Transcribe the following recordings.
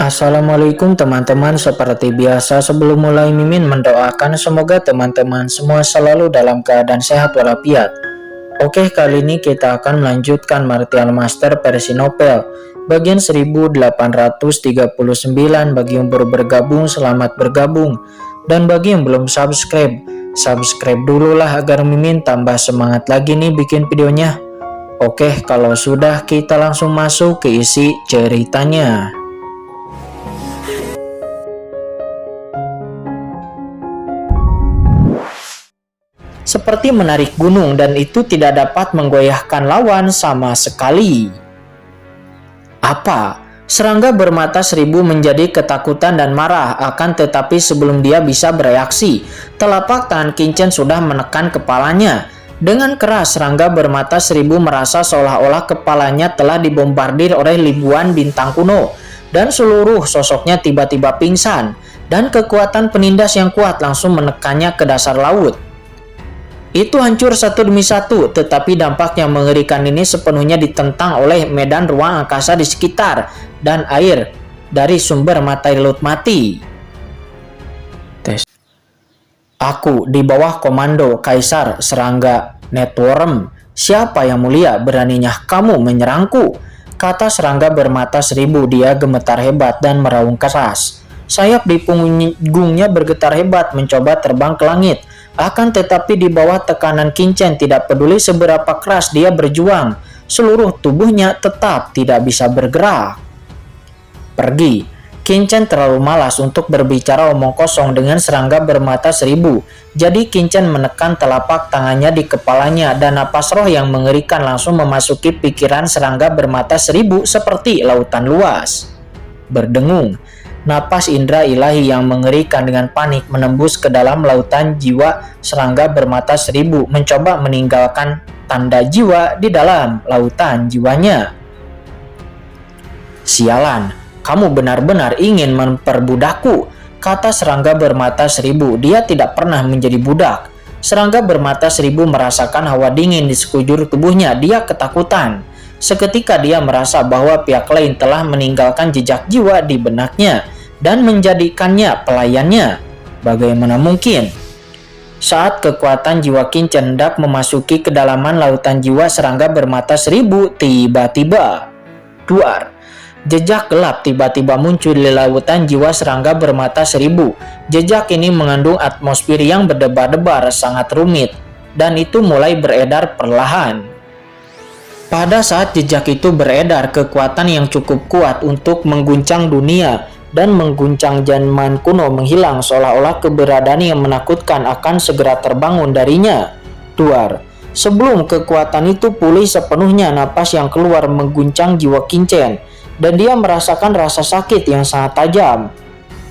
Assalamualaikum teman-teman, seperti biasa sebelum mulai Mimin mendoakan semoga teman-teman semua selalu dalam keadaan sehat walafiat. Oke, kali ini kita akan melanjutkan Martial Master versi novel bagian 1839. Bagi yang baru bergabung, selamat bergabung, dan bagi yang belum subscribe dulu lah agar Mimin tambah semangat lagi nih bikin videonya. Oke, kalau sudah kita langsung masuk ke isi ceritanya. Seperti menarik gunung, dan itu tidak dapat menggoyahkan lawan sama sekali. Apa? Serangga bermata seribu menjadi ketakutan dan marah, akan tetapi sebelum dia bisa bereaksi, telapak tangan Kincen sudah menekan kepalanya. Dengan keras, serangga bermata seribu merasa seolah-olah kepalanya telah dibombardir oleh ribuan bintang kuno, dan seluruh sosoknya tiba-tiba pingsan, dan kekuatan penindas yang kuat langsung menekannya ke dasar laut. Itu hancur satu demi satu, tetapi dampak yang mengerikan ini sepenuhnya ditentang oleh medan ruang angkasa di sekitar dan air dari sumber mata laut mati. Aku di bawah komando Kaisar Serangga Networm. Siapa yang mulia, beraninya kamu menyerangku? Kata serangga bermata seribu. Dia gemetar hebat dan meraung keras. Sayap di punggungnya bergetar hebat mencoba terbang ke langit. Akan tetapi di bawah tekanan Kincen, tidak peduli seberapa keras dia berjuang, seluruh tubuhnya tetap tidak bisa bergerak. Pergi. Kincen terlalu malas untuk berbicara omong kosong dengan serangga bermata seribu. Jadi Kincen menekan telapak tangannya di kepalanya, dan napas roh yang mengerikan langsung memasuki pikiran serangga bermata seribu seperti lautan luas. Berdengung. Napas indera ilahi yang mengerikan dengan panik menembus ke dalam lautan jiwa serangga bermata seribu, mencoba meninggalkan tanda jiwa di dalam lautan jiwanya. Sialan, kamu benar-benar ingin memperbudakku, kata serangga bermata seribu. Dia tidak pernah menjadi budak. Serangga bermata seribu merasakan hawa dingin di sekujur tubuhnya. Dia ketakutan. Seketika dia merasa bahwa pihak lain telah meninggalkan jejak jiwa di benaknya dan menjadikannya pelayannya. Bagaimana mungkin? Saat kekuatan jiwa Kincen hendak memasuki kedalaman lautan jiwa serangga bermata seribu, tiba-tiba duar. Jejak gelap tiba-tiba muncul di lautan jiwa serangga bermata seribu. Jejak ini mengandung atmosfer yang berdebar-debar, sangat rumit, dan itu mulai beredar perlahan. Pada saat jejak itu beredar, kekuatan yang cukup kuat untuk mengguncang dunia dan mengguncang zaman kuno menghilang, seolah-olah keberadaan yang menakutkan akan segera terbangun darinya. Duar. Sebelum kekuatan itu pulih sepenuhnya, napas yang keluar mengguncang jiwa Kincen, dan dia merasakan rasa sakit yang sangat tajam.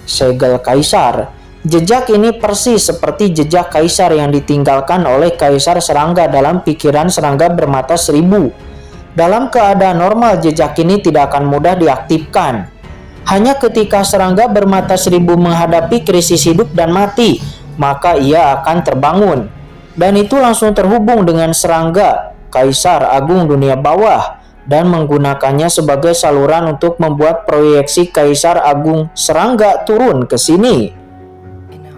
Segel Kaisar. Jejak ini persis seperti jejak Kaisar yang ditinggalkan oleh Kaisar Serangga dalam pikiran serangga bermata seribu. Dalam keadaan normal, jejak ini tidak akan mudah diaktifkan. Hanya ketika serangga bermata seribu menghadapi krisis hidup dan mati, maka ia akan terbangun. Dan itu langsung terhubung dengan serangga Kaisar Agung dunia bawah, dan menggunakannya sebagai saluran untuk membuat proyeksi Kaisar Agung Serangga turun ke sini.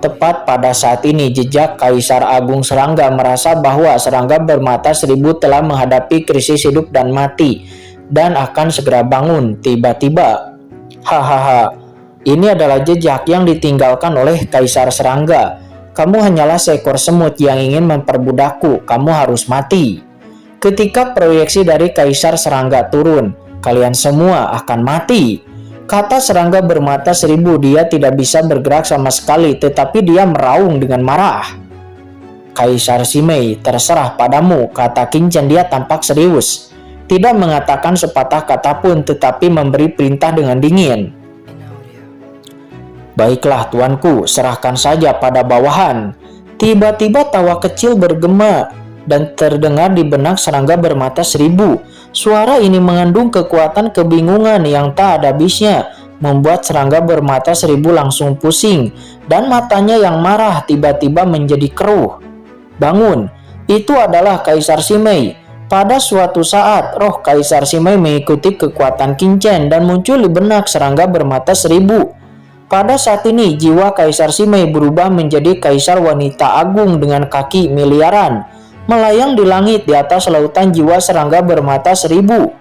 Tepat pada saat ini, jejak Kaisar Agung Serangga merasa bahwa serangga bermata seribu telah menghadapi krisis hidup dan mati dan akan segera bangun. Tiba-tiba, hahaha, ini adalah jejak yang ditinggalkan oleh Kaisar Serangga. Kamu hanyalah seekor semut yang ingin memperbudakku. Kamu harus mati. Ketika proyeksi dari Kaisar Serangga turun, kalian semua akan mati, kata serangga bermata seribu. Dia tidak bisa bergerak sama sekali, tetapi dia meraung dengan marah. Kaisar Simei, terserah padamu, kata Kincen. Dia tampak serius, tidak mengatakan sepatah kata pun, tetapi memberi perintah dengan dingin. Baiklah tuanku, serahkan saja pada bawahan. Tiba-tiba tawa kecil bergema dan terdengar di benak serangga bermata seribu. Suara ini mengandung kekuatan kebingungan yang tak ada habisnya, membuat serangga bermata seribu langsung pusing, dan matanya yang marah tiba-tiba menjadi keruh. Bangun, itu adalah Kaisar Simei. Pada suatu saat, roh Kaisar Simei mengikuti kekuatan Kincen dan muncul di benak serangga bermata seribu. Pada saat ini, jiwa Kaisar Simei berubah menjadi kaisar wanita agung dengan kaki miliaran, melayang di langit di atas lautan jiwa serangga bermata seribu.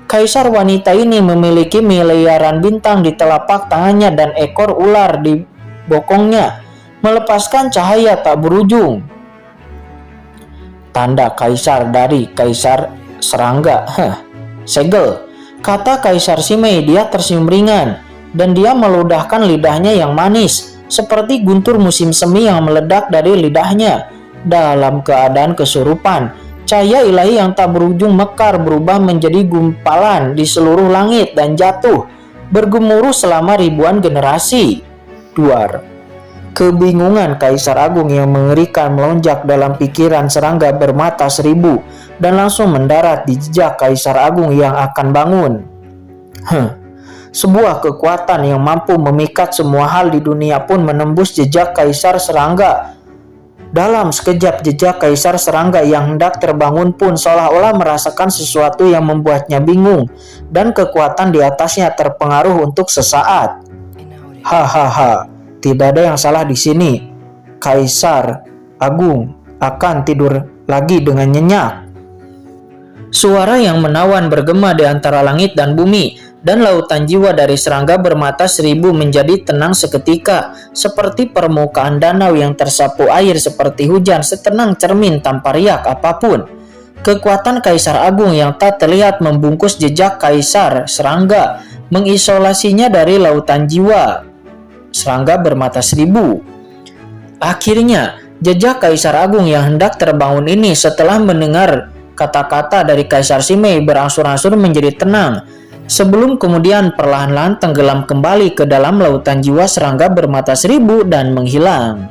Kaisar wanita ini memiliki miliaran bintang di telapak tangannya dan ekor ular di bokongnya, melepaskan cahaya tak berujung. Tanda kaisar dari kaisar serangga. Segel, kata Kaisar Simei. Dia tersenyum ringan dan dia meludahkan lidahnya yang manis, seperti guntur musim semi yang meledak dari lidahnya. Dalam keadaan kesurupan, cahaya ilahi yang tak berujung mekar berubah menjadi gumpalan di seluruh langit dan jatuh, bergemuruh selama ribuan generasi. Duar. Kebingungan Kaisar Agung yang mengerikan melonjak dalam pikiran serangga bermata seribu dan langsung mendarat di jejak Kaisar Agung yang akan bangun. Sebuah kekuatan yang mampu memikat semua hal di dunia pun menembus jejak Kaisar Serangga. Dalam sekejap, jejak Kaisar Serangga yang hendak terbangun pun seolah-olah merasakan sesuatu yang membuatnya bingung, dan kekuatan di atasnya terpengaruh untuk sesaat. Hahaha. Tidak ada yang salah di sini. Kaisar Agung akan tidur lagi dengan nyenyak. Suara yang menawan bergema di antara langit dan bumi, dan lautan jiwa dari serangga bermata seribu menjadi tenang seketika, seperti permukaan danau yang tersapu air seperti hujan, setenang cermin tanpa riak apapun. Kekuatan Kaisar Agung yang tak terlihat membungkus jejak Kaisar Serangga, mengisolasinya dari lautan jiwa serangga bermata seribu. Akhirnya, jejak Kaisar Agung yang hendak terbangun ini setelah mendengar kata-kata dari Kaisar Simei berangsur-angsur menjadi tenang, sebelum kemudian perlahan-lahan tenggelam kembali ke dalam lautan jiwa serangga bermata seribu dan menghilang.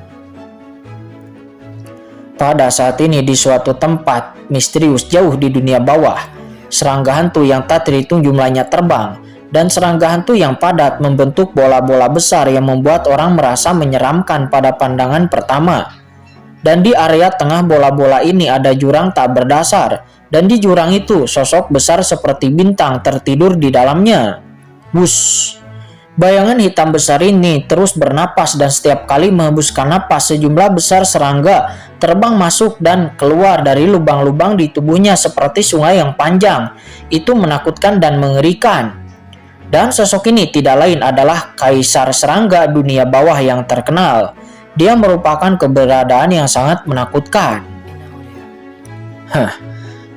Pada saat ini di suatu tempat misterius jauh di dunia bawah, serangga hantu yang tak terhitung jumlahnya terbang, dan serangga hantu yang padat membentuk bola-bola besar yang membuat orang merasa menyeramkan pada pandangan pertama. Dan di area tengah bola-bola ini ada jurang tak berdasar, dan di jurang itu sosok besar seperti bintang tertidur di dalamnya. Wush! Bayangan hitam besar ini terus bernapas, dan setiap kali menghembuskan napas sejumlah besar serangga terbang masuk dan keluar dari lubang-lubang di tubuhnya seperti sungai yang panjang. Itu menakutkan dan mengerikan. Dan sosok ini tidak lain adalah Kaisar Serangga dunia bawah yang terkenal. Dia merupakan keberadaan yang sangat menakutkan.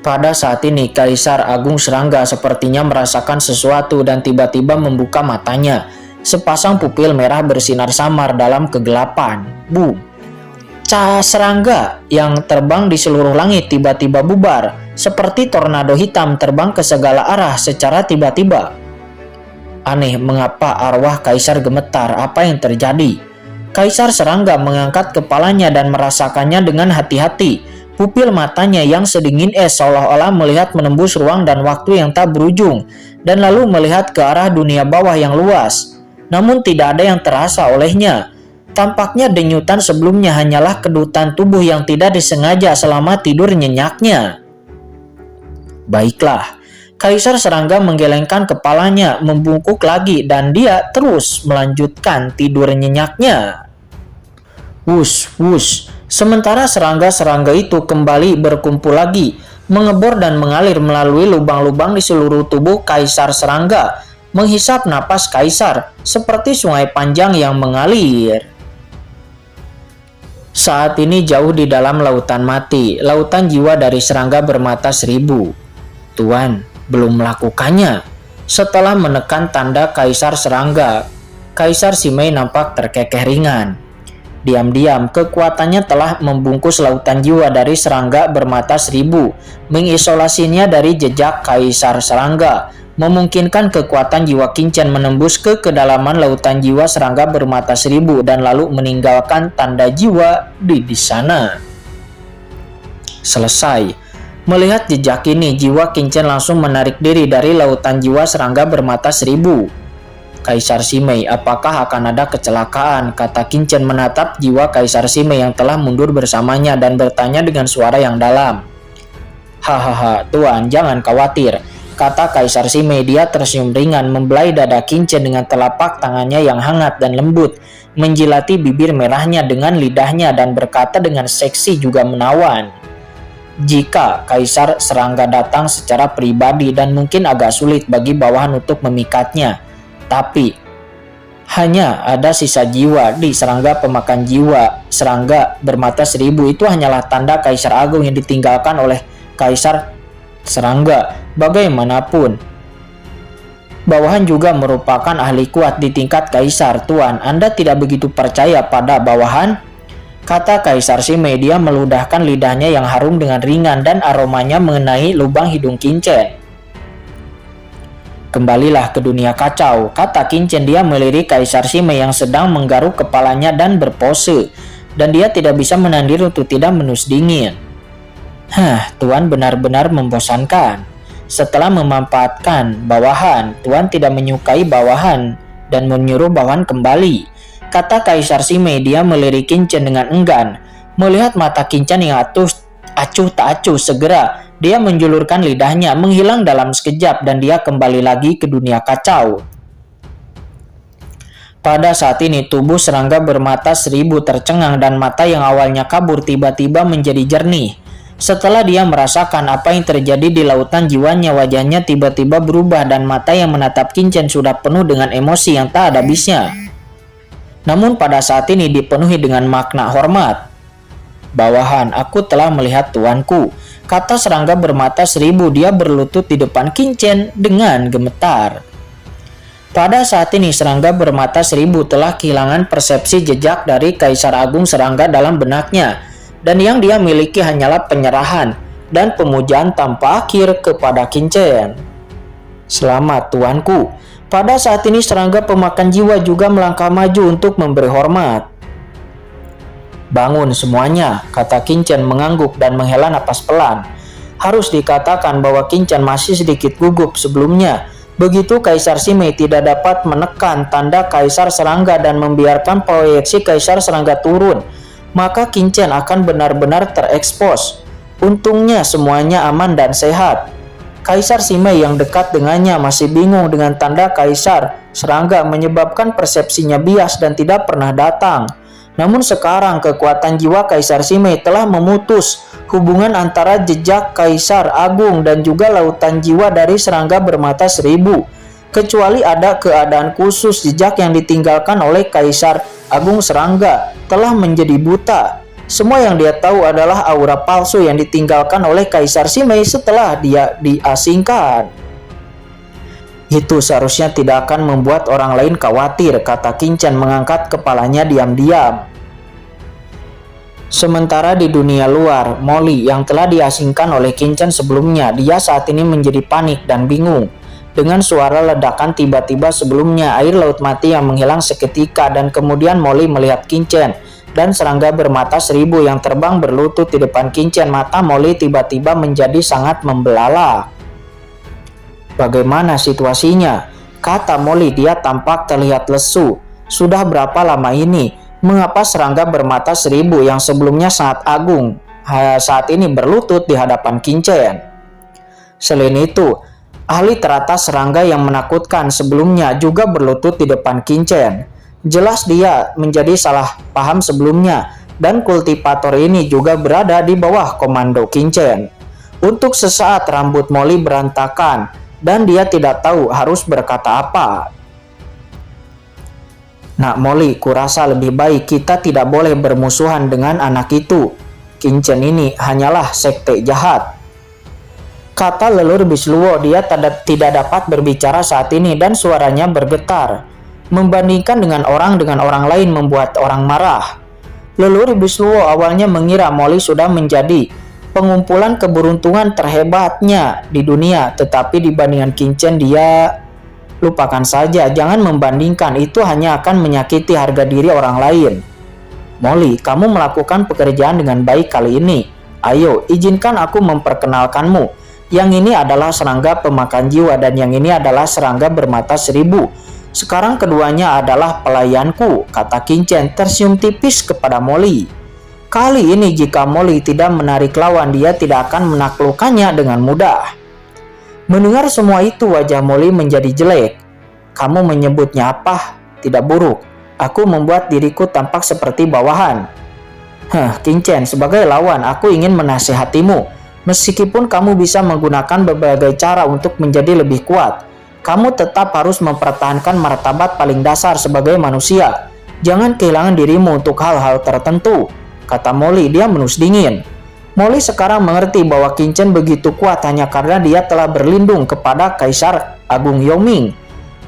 Pada saat ini Kaisar Agung Serangga sepertinya merasakan sesuatu dan tiba-tiba membuka matanya. Sepasang pupil merah bersinar samar dalam kegelapan. Boom! Cahaya serangga yang terbang di seluruh langit tiba-tiba bubar, seperti tornado hitam terbang ke segala arah secara tiba-tiba. Aneh, mengapa arwah Kaisar gemetar? Apa yang terjadi? Kaisar Serangga mengangkat kepalanya dan merasakannya dengan hati-hati. Pupil matanya yang sedingin es seolah-olah melihat menembus ruang dan waktu yang tak berujung, dan lalu melihat ke arah dunia bawah yang luas. Namun tidak ada yang terasa olehnya. Tampaknya denyutan sebelumnya hanyalah kedutan tubuh yang tidak disengaja selama tidur nyenyaknya. Baiklah. Kaisar Serangga menggelengkan kepalanya, membungkuk lagi, dan dia terus melanjutkan tidur nyenyaknya. Wush, wush. Sementara serangga-serangga itu kembali berkumpul lagi, mengebor dan mengalir melalui lubang-lubang di seluruh tubuh Kaisar Serangga, menghisap napas Kaisar, seperti sungai panjang yang mengalir. Saat ini jauh di dalam lautan mati, lautan jiwa dari serangga bermata seribu. Tuan belum melakukannya. Setelah menekan tanda Kaisar Serangga, Kaisar Simei nampak terkekeh ringan. Diam-diam, kekuatannya telah membungkus lautan jiwa dari serangga bermata seribu, mengisolasinya dari jejak Kaisar Serangga, memungkinkan kekuatan jiwa Kincen menembus ke kedalaman lautan jiwa serangga bermata seribu dan lalu meninggalkan tanda jiwa di sana. Selesai. Melihat jejak ini, jiwa Kincen langsung menarik diri dari lautan jiwa serangga bermata seribu. Kaisar Simei, apakah akan ada kecelakaan? Kata Kincen menatap jiwa Kaisar Simei yang telah mundur bersamanya dan bertanya dengan suara yang dalam. Hahaha, Tuan, jangan khawatir, kata Kaisar Sime. Dia tersenyum ringan, membelai dada Kincen dengan telapak tangannya yang hangat dan lembut, menjilati bibir merahnya dengan lidahnya dan berkata dengan seksi juga menawan. Jika Kaisar Serangga datang secara pribadi dan mungkin agak sulit bagi bawahan untuk memikatnya, tapi hanya ada sisa jiwa di serangga pemakan jiwa. Serangga bermata seribu itu hanyalah tanda Kaisar Agung yang ditinggalkan oleh Kaisar Serangga. Bagaimanapun, bawahan juga merupakan ahli kuat di tingkat Kaisar. Tuan, Anda tidak begitu percaya pada bawahan? Kata Kaisar Sime. Dia meludahkan lidahnya yang harum dengan ringan dan aromanya mengenai lubang hidung Kincen. Kembalilah ke dunia kacau, kata Kincen. Dia melirik Kaisar Sime yang sedang menggaruk kepalanya dan berpose, dan dia tidak bisa menahan diri untuk tidak menus dingin. Tuan benar-benar membosankan. Setelah memanfaatkan bawahan, Tuan tidak menyukai bawahan dan menyuruh bawahan kembali, kata Kaisar Sime. Dia melirik Kincen dengan enggan. Melihat mata Kincen yang acuh tak acuh, segera dia menjulurkan lidahnya, menghilang dalam sekejap, dan dia kembali lagi ke dunia kacau. Pada saat ini tubuh serangga bermata seribu tercengang dan mata yang awalnya kabur tiba-tiba menjadi jernih. Setelah dia merasakan apa yang terjadi di lautan jiwanya, wajahnya tiba-tiba berubah dan mata yang menatap Kincen sudah penuh dengan emosi yang tak ada habisnya. Namun pada saat ini dipenuhi dengan makna hormat. Bawahan, aku telah melihat tuanku, kata serangga bermata seribu. Dia berlutut di depan Kincen dengan gemetar. Pada saat ini serangga bermata seribu telah kehilangan persepsi jejak dari Kaisar Agung Serangga dalam benaknya, dan yang dia miliki hanyalah penyerahan dan pemujaan tanpa akhir kepada Kincen. Selamat tuanku. Pada saat ini serangga pemakan jiwa juga melangkah maju untuk memberi hormat. Bangun semuanya, kata Kincen mengangguk dan menghela napas pelan. Harus dikatakan bahwa Kincen masih sedikit gugup sebelumnya. Begitu Kaisar Sime tidak dapat menekan tanda Kaisar Serangga dan membiarkan proyeksi Kaisar Serangga turun, maka Kincen akan benar-benar terekspos. Untungnya semuanya aman dan sehat. Kaisar Sime yang dekat dengannya masih bingung dengan tanda Kaisar Serangga menyebabkan persepsinya bias dan tidak pernah datang. Namun sekarang kekuatan jiwa Kaisar Sime telah memutus hubungan antara jejak Kaisar Agung dan juga lautan jiwa dari serangga bermata seribu. Kecuali ada keadaan khusus, jejak yang ditinggalkan oleh Kaisar Agung Serangga telah menjadi buta. Semua yang dia tahu adalah aura palsu yang ditinggalkan oleh Kaisar Sime setelah dia diasingkan. Itu seharusnya tidak akan membuat orang lain khawatir, kata Kincen mengangkat kepalanya diam-diam. Sementara di dunia luar, Molly yang telah diasingkan oleh Kincen sebelumnya, dia saat ini menjadi panik dan bingung. Dengan suara ledakan tiba-tiba sebelumnya, air laut mati yang menghilang seketika, dan kemudian Molly melihat Kincen dan serangga bermata seribu yang terbang berlutut di depan Kincen. Mata Molly tiba-tiba menjadi sangat membelalak. Bagaimana situasinya? Kata Molly. Dia tampak terlihat lesu. Sudah berapa lama ini? Mengapa serangga bermata seribu yang sebelumnya sangat agung saat ini berlutut di hadapan Kincen? Selain itu, ahli teratas serangga yang menakutkan sebelumnya juga berlutut di depan Kincen. Jelas dia menjadi salah paham sebelumnya, dan kultivator ini juga berada di bawah komando Kincen. Untuk sesaat rambut Molly berantakan, dan dia tidak tahu harus berkata apa. Nak Molly, kurasa lebih baik kita tidak boleh bermusuhan dengan anak itu. Kincen ini hanyalah sekte jahat, kata Lelur Bisluo. Dia tidak dapat berbicara saat ini dan suaranya bergetar. Membandingkan dengan orang lain membuat orang marah. Lelur Bisluo awalnya mengira Molly sudah menjadi pengumpulan keberuntungan terhebatnya di dunia, tetapi dibandingkan Kincen, dia lupakan saja. Jangan membandingkan, itu hanya akan menyakiti harga diri orang lain. Molly, kamu melakukan pekerjaan dengan baik kali ini. Ayo, izinkan aku memperkenalkanmu. Yang ini adalah serangga pemakan jiwa dan yang ini adalah serangga bermata seribu. Sekarang keduanya adalah pelayanku, kata Kincen tersenyum tipis kepada Molly. Kali ini jika Molly tidak menarik lawan, dia tidak akan menaklukkannya dengan mudah. Mendengar semua itu, wajah Molly menjadi jelek. Kamu menyebutnya apa? Tidak buruk. Aku membuat diriku tampak seperti bawahan. Qingchen, sebagai lawan, aku ingin menasihatimu. Meskipun kamu bisa menggunakan berbagai cara untuk menjadi lebih kuat, kamu tetap harus mempertahankan martabat paling dasar sebagai manusia. Jangan kehilangan dirimu untuk hal-hal tertentu, kata Molly. Dia menus dingin. Molly sekarang mengerti bahwa Qingchen begitu kuat hanya karena dia telah berlindung kepada Kaisar Agung Yongming.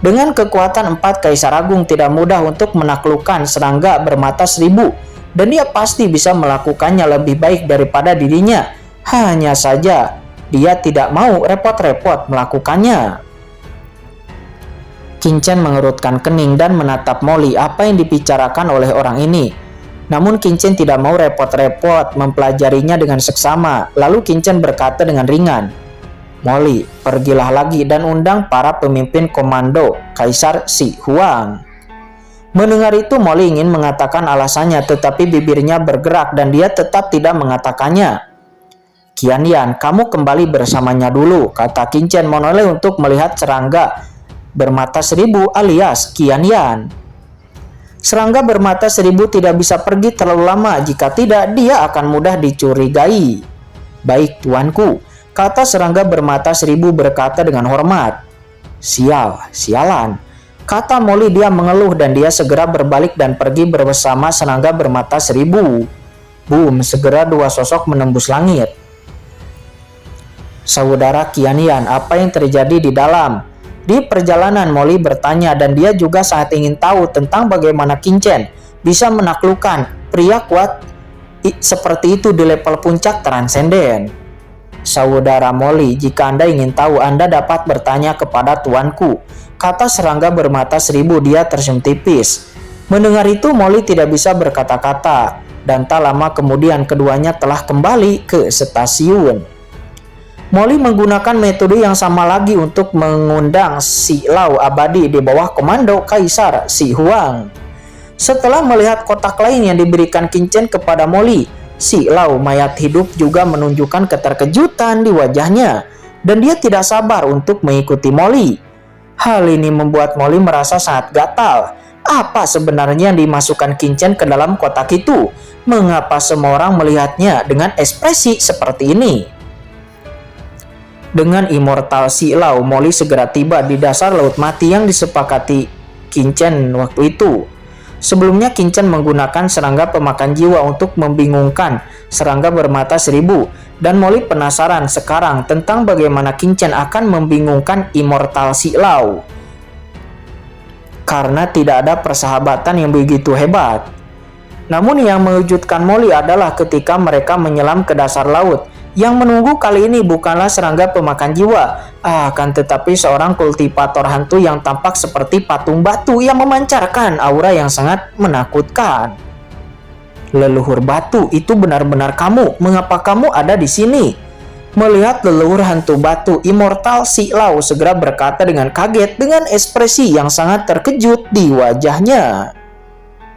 Dengan kekuatan 4 Kaisar Agung tidak mudah untuk menaklukkan serangga bermata 1000, dan dia pasti bisa melakukannya lebih baik daripada dirinya. Hanya saja dia tidak mau repot-repot melakukannya. Qingchen mengerutkan kening dan menatap Molly. Apa yang dibicarakan oleh orang ini? Namun Qingchen tidak mau repot-repot mempelajarinya dengan seksama. Lalu Qingchen berkata dengan ringan, Molly, pergilah lagi dan undang para pemimpin komando Kaisar Si Huang. Mendengar itu, Molly ingin mengatakan alasannya, tetapi bibirnya bergerak dan dia tetap tidak mengatakannya. Qianyan, kamu kembali bersamanya dulu, kata Qingchen menoleh untuk melihat serangga bermata 1000 alias Qianyan. Serangga bermata 1000 tidak bisa pergi terlalu lama, jika tidak dia akan mudah dicurigai. Baik tuanku, kata serangga bermata 1000 berkata dengan hormat. Sialan, kata Molly. Dia mengeluh dan dia segera berbalik dan pergi bersama serangga bermata 1000. Boom, segera 2 sosok menembus langit. Saudara Qianyan, apa yang terjadi di dalam? Di perjalanan, Molly bertanya dan dia juga sangat ingin tahu tentang bagaimana Qingchen bisa menaklukkan pria kuat seperti itu di level puncak transenden. Saudara Molly, jika Anda ingin tahu, Anda dapat bertanya kepada tuanku, kata serangga bermata 1000. Dia tersenyum tipis. Mendengar itu, Molly tidak bisa berkata-kata, dan tak lama kemudian keduanya telah kembali ke stasiun. Molly menggunakan metode yang sama lagi untuk mengundang Si Lau abadi di bawah komando Kaisar Si Huang. Setelah melihat kotak lain yang diberikan Qingchen kepada Molly, Si Lau mayat hidup juga menunjukkan keterkejutan di wajahnya, dan dia tidak sabar untuk mengikuti Molly. Hal ini membuat Molly merasa sangat gatal. Apa sebenarnya yang dimasukkan Qingchen ke dalam kotak itu? Mengapa semua orang melihatnya dengan ekspresi seperti ini? Dengan immortal Si Lau, Molly segera tiba di dasar laut mati yang disepakati Qingchen waktu itu. Sebelumnya Qingchen menggunakan serangga pemakan jiwa untuk membingungkan serangga bermata 1000, dan Molly penasaran sekarang tentang bagaimana Qingchen akan membingungkan immortal Si Lau. Karena tidak ada persahabatan yang begitu hebat. Namun yang mengejutkan Molly adalah ketika mereka menyelam ke dasar laut. Yang menunggu kali ini bukanlah serangga pemakan jiwa, akan tetapi seorang kultivator hantu yang tampak seperti patung batu yang memancarkan aura yang sangat menakutkan. Leluhur batu, itu benar-benar kamu. Mengapa kamu ada di sini? Melihat leluhur hantu batu, immortal Si Lau segera berkata dengan kaget dengan ekspresi yang sangat terkejut di wajahnya.